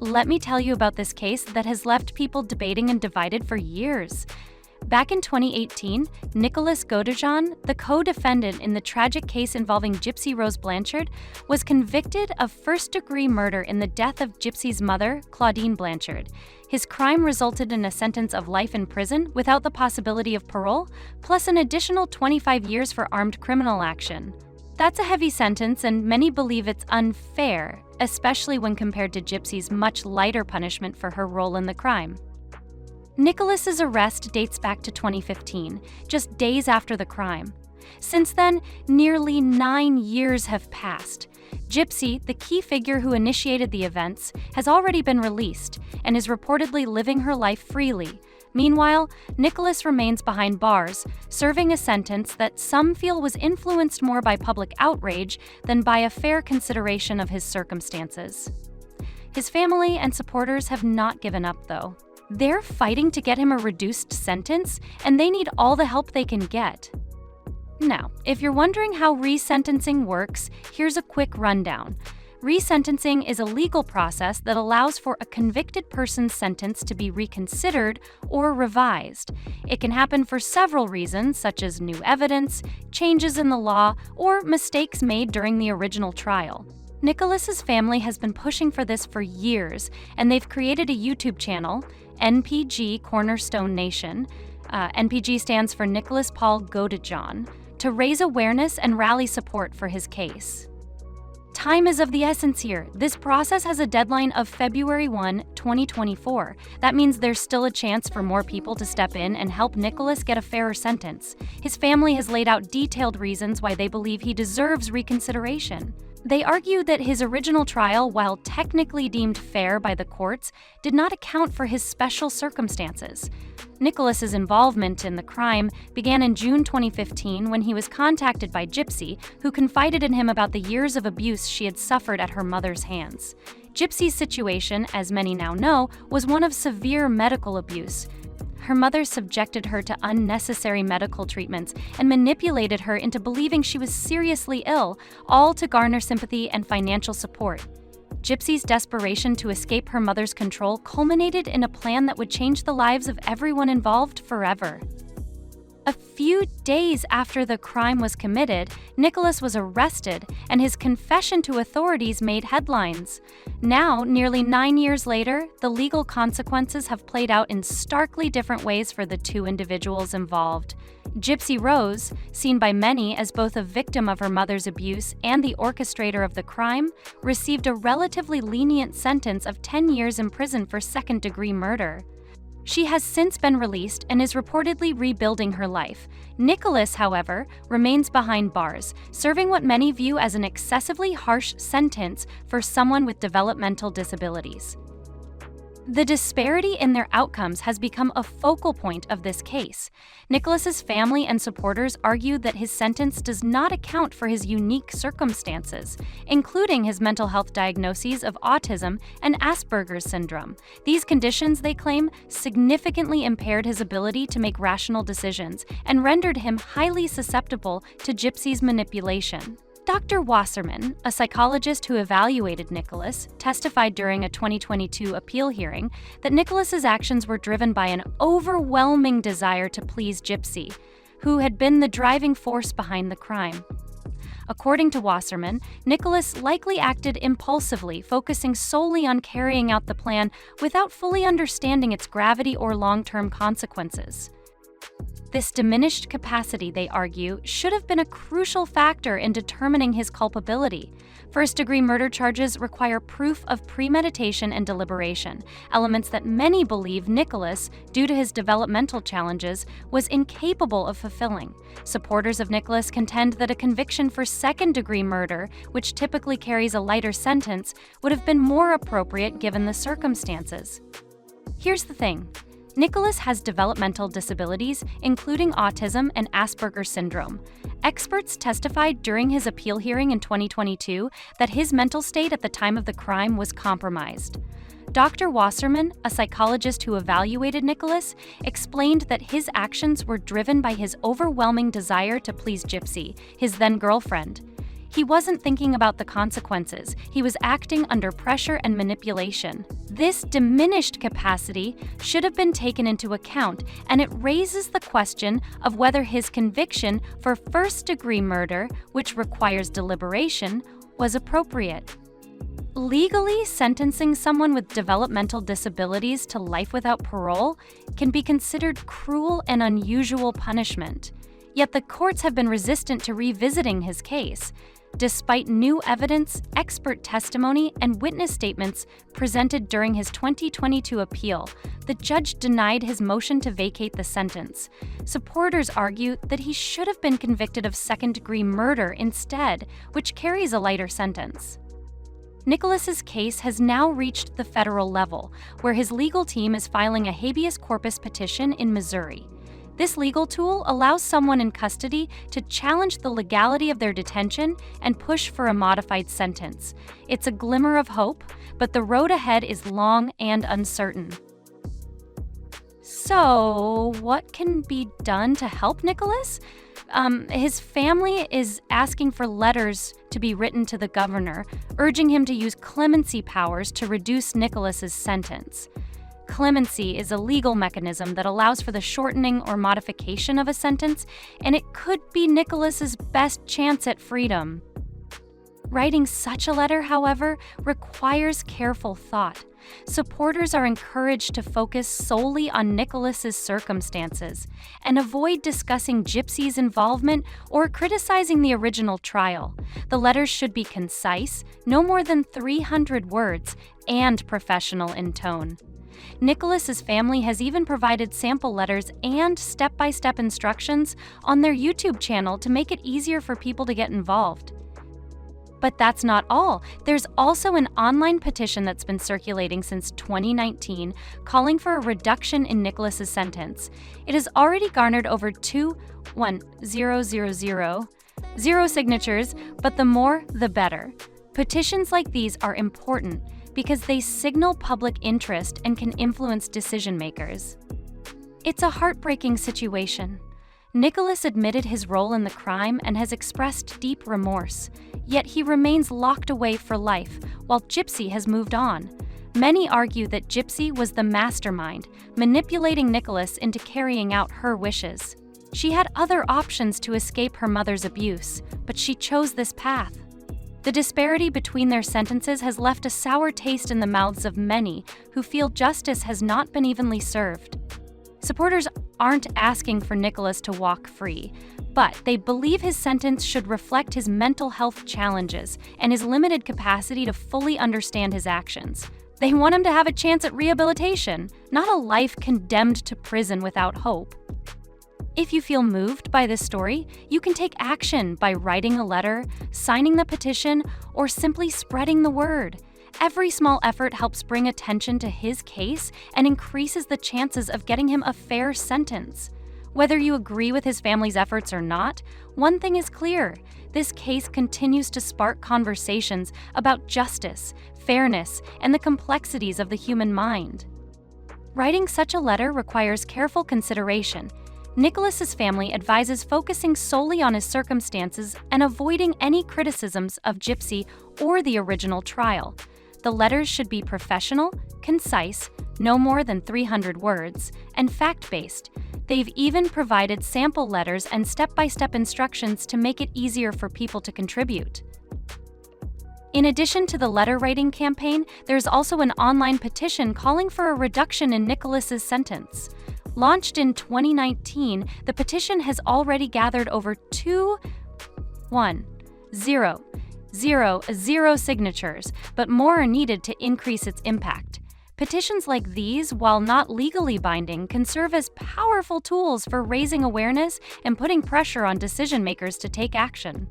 Let me tell you about this case that has left people debating and divided for years. Back in 2018, Nicholas Godejohn, the co-defendant in the tragic case involving Gypsy Rose Blanchard, was convicted of first-degree murder in the death of Gypsy's mother, Claudine Blanchard. His crime resulted in a sentence of life in prison without the possibility of parole, plus an additional 25 years for armed criminal action. That's a heavy sentence, and many believe it's unfair, especially when compared to Gypsy's much lighter punishment for her role in the crime. Nicholas's arrest dates back to 2015, just days after the crime. Since then, nearly 9 years have passed. Gypsy, the key figure who initiated the events, has already been released and is reportedly living her life freely. Meanwhile, Nicholas remains behind bars, serving a sentence that some feel was influenced more by public outrage than by a fair consideration of his circumstances. His family and supporters have not given up, though. They're fighting to get him a reduced sentence, and they need all the help they can get. Now, if you're wondering how resentencing works, here's a quick rundown. Resentencing is a legal process that allows for a convicted person's sentence to be reconsidered or revised. It can happen for several reasons, such as new evidence, changes in the law, or mistakes made during the original trial. Nicholas's family has been pushing for this for years, and they've created a YouTube channel, NPG Cornerstone Nation. NPG stands for Nicholas Paul Godejohn, to raise awareness and rally support for his case. Time is of the essence here. This process has a deadline of February 1, 2024. That means there's still a chance for more people to step in and help Nicholas get a fairer sentence. His family has laid out detailed reasons why they believe he deserves reconsideration. They argue that his original trial, while technically deemed fair by the courts, did not account for his special circumstances. Nicholas's involvement in the crime began in June 2015 when he was contacted by Gypsy, who confided in him about the years of abuse she had suffered at her mother's hands. Gypsy's situation, as many now know, was one of severe medical abuse. Her mother subjected her to unnecessary medical treatments and manipulated her into believing she was seriously ill, all to garner sympathy and financial support. Gypsy's desperation to escape her mother's control culminated in a plan that would change the lives of everyone involved forever. A few days after the crime was committed, Nicholas was arrested, and his confession to authorities made headlines. Now, nearly 9 years later, the legal consequences have played out in starkly different ways for the two individuals involved. Gypsy Rose, seen by many as both a victim of her mother's abuse and the orchestrator of the crime, received a relatively lenient sentence of 10 years in prison for second-degree murder. She has since been released and is reportedly rebuilding her life. Nicholas, however, remains behind bars, serving what many view as an excessively harsh sentence for someone with developmental disabilities. The disparity in their outcomes has become a focal point of this case. Nicholas's family and supporters argue that his sentence does not account for his unique circumstances, including his mental health diagnoses of autism and Asperger's syndrome. These conditions, they claim, significantly impaired his ability to make rational decisions and rendered him highly susceptible to Gypsy's manipulation. Dr. Wasserman, a psychologist who evaluated Nicholas, testified during a 2022 appeal hearing that Nicholas's actions were driven by an overwhelming desire to please Gypsy, who had been the driving force behind the crime. According to Wasserman, Nicholas likely acted impulsively, focusing solely on carrying out the plan without fully understanding its gravity or long-term consequences. This diminished capacity, they argue, should have been a crucial factor in determining his culpability. First-degree murder charges require proof of premeditation and deliberation, elements that many believe Nicholas, due to his developmental challenges, was incapable of fulfilling. Supporters of Nicholas contend that a conviction for second-degree murder, which typically carries a lighter sentence, would have been more appropriate given the circumstances. Here's the thing. Nicholas has developmental disabilities, including autism and Asperger's syndrome. Experts testified during his appeal hearing in 2022 that his mental state at the time of the crime was compromised. Dr. Wasserman, a psychologist who evaluated Nicholas, explained that his actions were driven by his overwhelming desire to please Gypsy, his then-girlfriend. He wasn't thinking about the consequences. He was acting under pressure and manipulation. This diminished capacity should have been taken into account, and it raises the question of whether his conviction for first-degree murder, which requires deliberation, was appropriate. Legally, sentencing someone with developmental disabilities to life without parole can be considered cruel and unusual punishment. Yet the courts have been resistant to revisiting his case. Despite new evidence, expert testimony, and witness statements presented during his 2022 appeal, the judge denied his motion to vacate the sentence. Supporters argue that he should have been convicted of second-degree murder instead, which carries a lighter sentence. Nicholas's case has now reached the federal level, where his legal team is filing a habeas corpus petition in Missouri. This legal tool allows someone in custody to challenge the legality of their detention and push for a modified sentence. It's a glimmer of hope, but the road ahead is long and uncertain. So, what can be done to help Nicholas? His family is asking for letters to be written to the governor, urging him to use clemency powers to reduce Nicholas's sentence. Clemency is a legal mechanism that allows for the shortening or modification of a sentence, and it could be Nicholas's best chance at freedom. Writing such a letter, however, requires careful thought. Supporters are encouraged to focus solely on Nicholas's circumstances and avoid discussing Gypsy's involvement or criticizing the original trial. The letters should be concise, no more than 300 words, and professional in tone. Nicholas's family has even provided sample letters and step-by-step instructions on their YouTube channel to make it easier for people to get involved. But that's not all. There's also an online petition that's been circulating since 2019 calling for a reduction in Nicholas's sentence. It has already garnered over 2,1,000 signatures, but the more, the better. Petitions like these are important because they signal public interest and can influence decision-makers. It's a heartbreaking situation. Nicholas admitted his role in the crime and has expressed deep remorse, yet he remains locked away for life, while Gypsy has moved on. Many argue that Gypsy was the mastermind, manipulating Nicholas into carrying out her wishes. She had other options to escape her mother's abuse, but she chose this path. The disparity between their sentences has left a sour taste in the mouths of many who feel justice has not been evenly served. Supporters aren't asking for Nicholas to walk free, but they believe his sentence should reflect his mental health challenges and his limited capacity to fully understand his actions. They want him to have a chance at rehabilitation, not a life condemned to prison without hope. If you feel moved by this story, you can take action by writing a letter, signing the petition, or simply spreading the word. Every small effort helps bring attention to his case and increases the chances of getting him a fair sentence. Whether you agree with his family's efforts or not, one thing is clear: this case continues to spark conversations about justice, fairness, and the complexities of the human mind. Writing such a letter requires careful consideration. Nicholas's family advises focusing solely on his circumstances and avoiding any criticisms of Gypsy or the original trial. The letters should be professional, concise, no more than 300 words, and fact-based. They've even provided sample letters and step-by-step instructions to make it easier for people to contribute. In addition to the letter-writing campaign, there's also an online petition calling for a reduction in Nicholas's sentence. Launched in 2019, the petition has already gathered over 2,1,000 signatures, but more are needed to increase its impact. Petitions like these, while not legally binding, can serve as powerful tools for raising awareness and putting pressure on decision-makers to take action.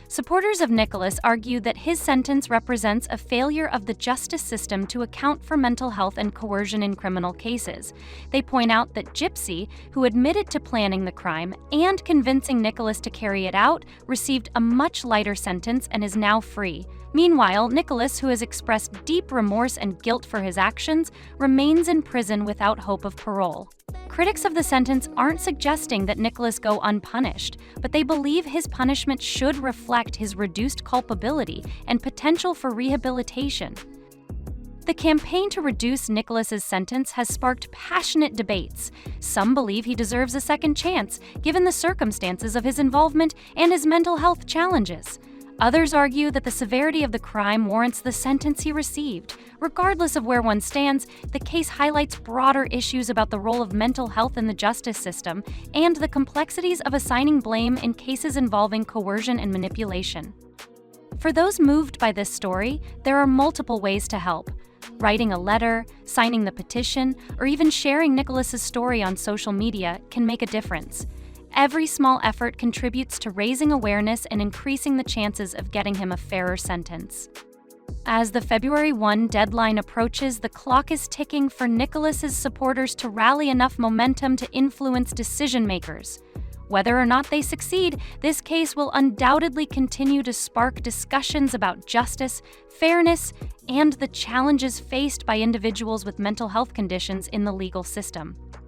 Supporters of Nicholas argue that his sentence represents a failure of the justice system to account for mental health and coercion in criminal cases. They point out that Gypsy, who admitted to planning the crime and convincing Nicholas to carry it out, received a much lighter sentence and is now free. Meanwhile, Nicholas, who has expressed deep remorse and guilt for his actions, remains in prison without hope of parole. Critics of the sentence aren't suggesting that Nicholas go unpunished, but they believe his punishment should reflect his reduced culpability and potential for rehabilitation. The campaign to reduce Nicholas's sentence has sparked passionate debates. Some believe he deserves a second chance, given the circumstances of his involvement and his mental health challenges. Others argue that the severity of the crime warrants the sentence he received. Regardless of where one stands, the case highlights broader issues about the role of mental health in the justice system and the complexities of assigning blame in cases involving coercion and manipulation. For those moved by this story, there are multiple ways to help. Writing a letter, signing the petition, or even sharing Nicholas's story on social media can make a difference. Every small effort contributes to raising awareness and increasing the chances of getting him a fairer sentence. As the February 1 deadline approaches, the clock is ticking for Nicholas's supporters to rally enough momentum to influence decision-makers. Whether or not they succeed, this case will undoubtedly continue to spark discussions about justice, fairness, and the challenges faced by individuals with mental health conditions in the legal system.